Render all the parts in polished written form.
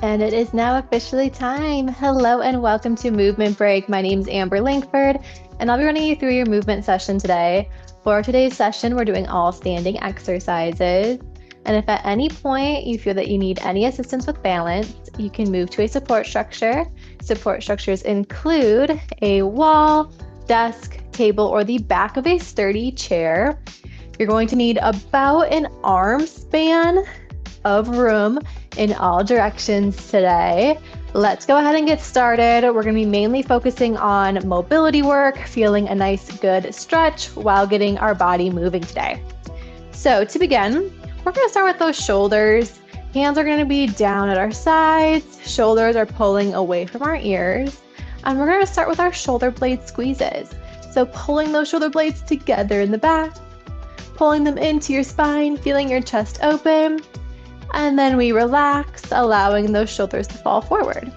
And it is now officially time. Hello and welcome to Movement Break. My name is Amber Langford, and I'll be running you through your movement session today. For today's session, we're doing all standing exercises. And if at any point you feel that you need any assistance with balance, you can move to a support structure. Support structures include a wall, desk, table, or the back of a sturdy chair. You're going to need about an arm span of room in all directions today. Let's go ahead and get started. We're going to be mainly focusing on mobility work, feeling a nice good stretch while getting our body moving today. So to begin, we're going to start with those shoulders. Hands are going to be down at our sides. Shoulders are pulling away from our ears. And we're going to start with our shoulder blade squeezes. So pulling those shoulder blades together in the back, pulling them into your spine, feeling your chest open. And then we relax, allowing those shoulders to fall forward.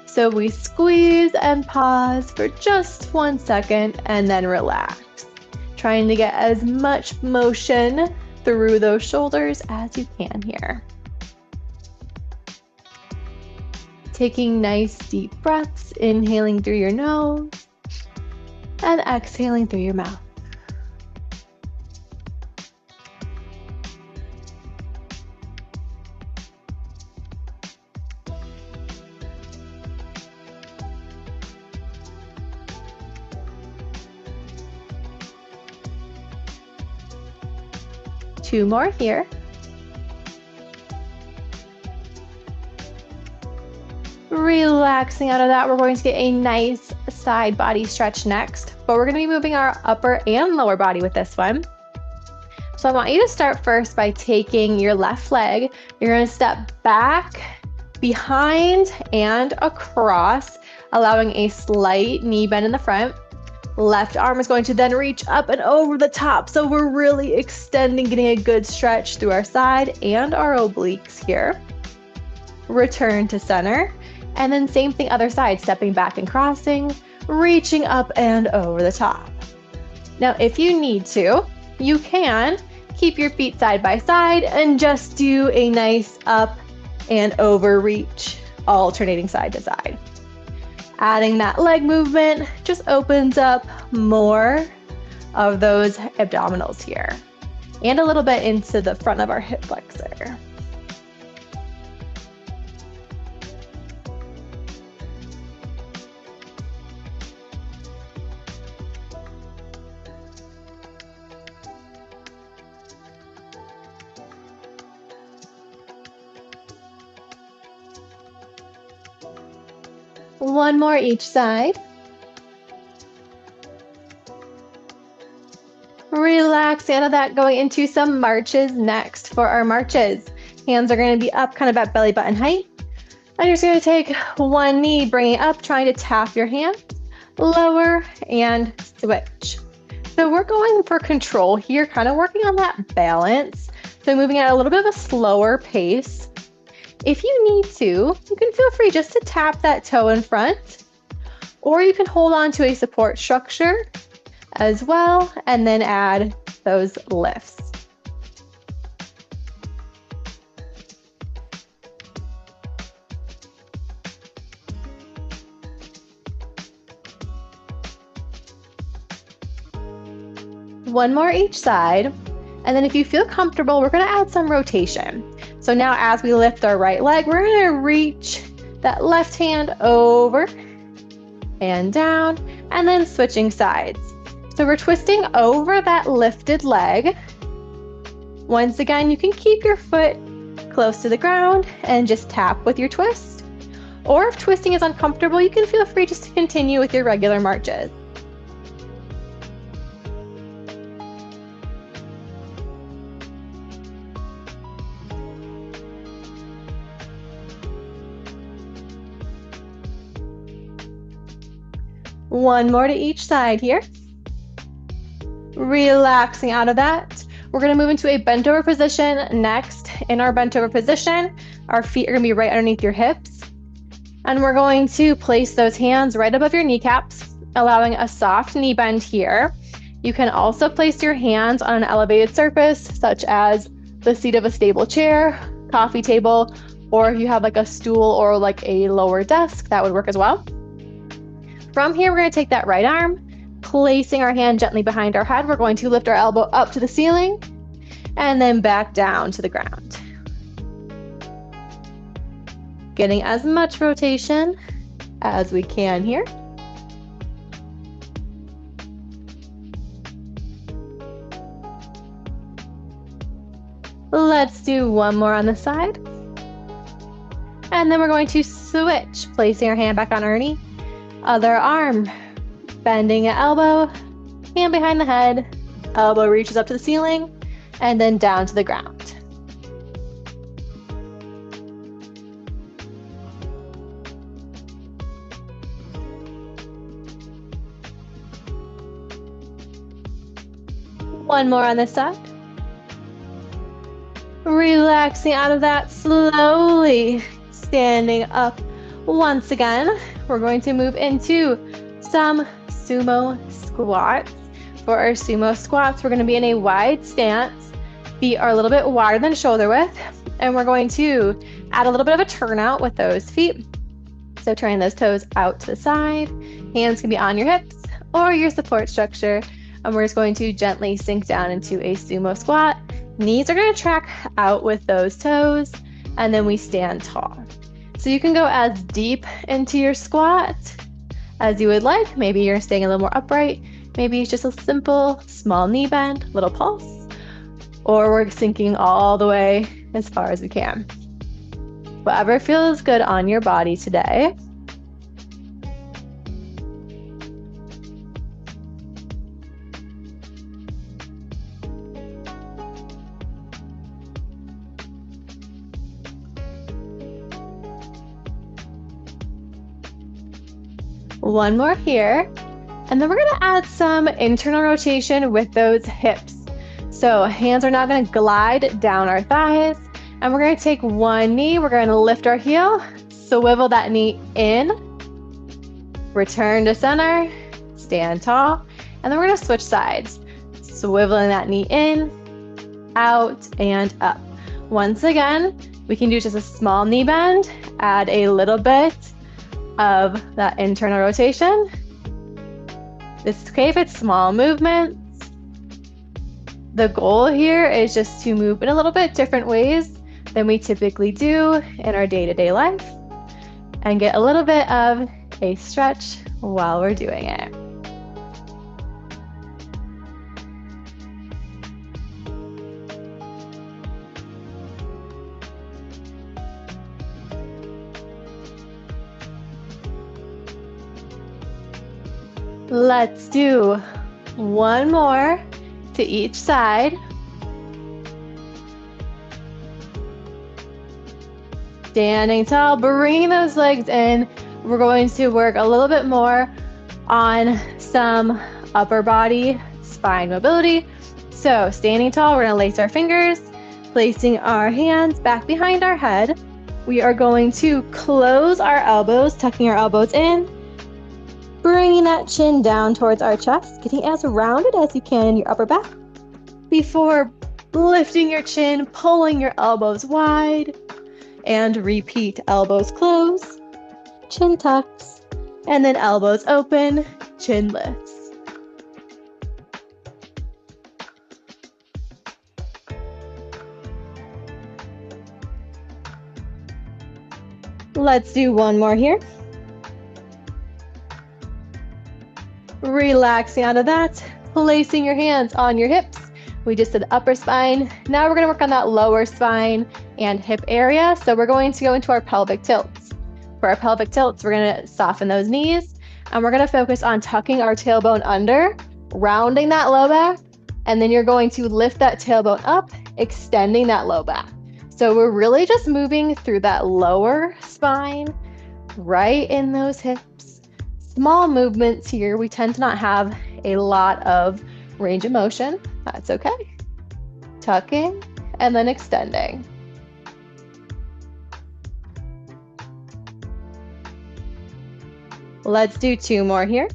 So we squeeze and pause for just 1 second and then relax, trying to get as much motion through those shoulders as you can here. Taking nice deep breaths, inhaling through your nose and exhaling through your mouth. Two more here. Relaxing out of that, we're going to get a nice side body stretch next, but we're going to be moving our upper and lower body with this one. So I want you to start first by taking your left leg. You're going to step back, behind, and across, allowing a slight knee bend in the front. Left arm is going to then reach up and over the top. So we're really extending, getting a good stretch through our side and our obliques here. Return to center. And then same thing, other side, stepping back and crossing, reaching up and over the top. Now, if you need to, you can keep your feet side by side and just do a nice up and over reach, alternating side to side. Adding that leg movement just opens up more of those abdominals here and a little bit into the front of our hip flexor. One more each side. Relax out of that, going into some marches next. For our marches, hands are going to be up kind of at belly button height. And you're just going to take one knee, bring it up, trying to tap your hands, lower and switch. So we're going for control here, kind of working on that balance. So moving at a little bit of a slower pace. If you need to, you can feel free just to tap that toe in front, or you can hold on to a support structure as well, and then add those lifts. One more each side, and then if you feel comfortable, we're going to add some rotation. So now as we lift our right leg, we're going to reach that left hand over and down, and then switching sides. So we're twisting over that lifted leg. Once again, you can keep your foot close to the ground and just tap with your twist. Or if twisting is uncomfortable, you can feel free just to continue with your regular marches. One more to each side here. Relaxing out of that. We're going to move into a bent over position next. In our bent over position, our feet are going to be right underneath your hips. And we're going to place those hands right above your kneecaps, allowing a soft knee bend here. You can also place your hands on an elevated surface, such as the seat of a stable chair, coffee table, or if you have like a stool or like a lower desk, that would work as well. From here, we're going to take that right arm, placing our hand gently behind our head. We're going to lift our elbow up to the ceiling and then back down to the ground. Getting as much rotation as we can here. Let's do one more on the side. And then we're going to switch, placing our hand back on our knee. Other arm, bending an elbow, hand behind the head, elbow reaches up to the ceiling, and then down to the ground. One more on this side. Relaxing out of that slowly, standing up once again. We're going to move into some sumo squats. For our sumo squats, we're going to be in a wide stance. Feet are a little bit wider than shoulder width, and we're going to add a little bit of a turnout with those feet. So turning those toes out to the side, hands can be on your hips or your support structure, and we're just going to gently sink down into a sumo squat. Knees are going to track out with those toes, and then we stand tall. So you can go as deep into your squat as you would like. Maybe you're staying a little more upright. Maybe it's just a simple small knee bend, little pulse, or we're sinking all the way as far as we can. Whatever feels good on your body today. One more here, and then we're going to add some internal rotation with those hips. So hands are now going to glide down our thighs, and we're going to take one knee, we're going to lift our heel, swivel that knee in, return to center, stand tall, and then we're going to switch sides, swiveling that knee in, out, and up. Once again, we can do just a small knee bend, add a little bit of that internal rotation. This is okay if it's small movements. The goal here is just to move in a little bit different ways than we typically do in our day-to-day life and get a little bit of a stretch while we're doing it. Let's do one more to each side. Standing tall, bringing those legs in. We're going to work a little bit more on some upper body spine mobility. So standing tall, we're going to lace our fingers, placing our hands back behind our head. We are going to close our elbows, tucking our elbows in, bringing that chin down towards our chest, getting as rounded as you can in your upper back. Before lifting your chin, pulling your elbows wide, and repeat. Elbows close, chin tucks, and then elbows open, chin lifts. Let's do one more here. Relaxing out of that, placing your hands on your hips. We just did the upper spine. Now we're going to work on that lower spine and hip area. So we're going to go into our pelvic tilts. For our pelvic tilts, we're going to soften those knees, and we're going to focus on tucking our tailbone under, rounding that low back, and then you're going to lift that tailbone up, extending that low back. So we're really just moving through that lower spine, right in those hips. Small movements here. We tend to not have a lot of range of motion. That's okay. Tucking and then extending. Let's do two more here.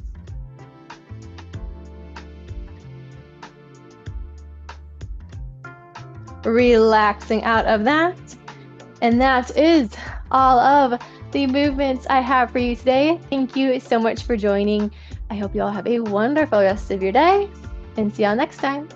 Relaxing out of that. And that is all of the movements I have for you today. Thank you so much for joining. I hope you all have a wonderful rest of your day and see y'all next time.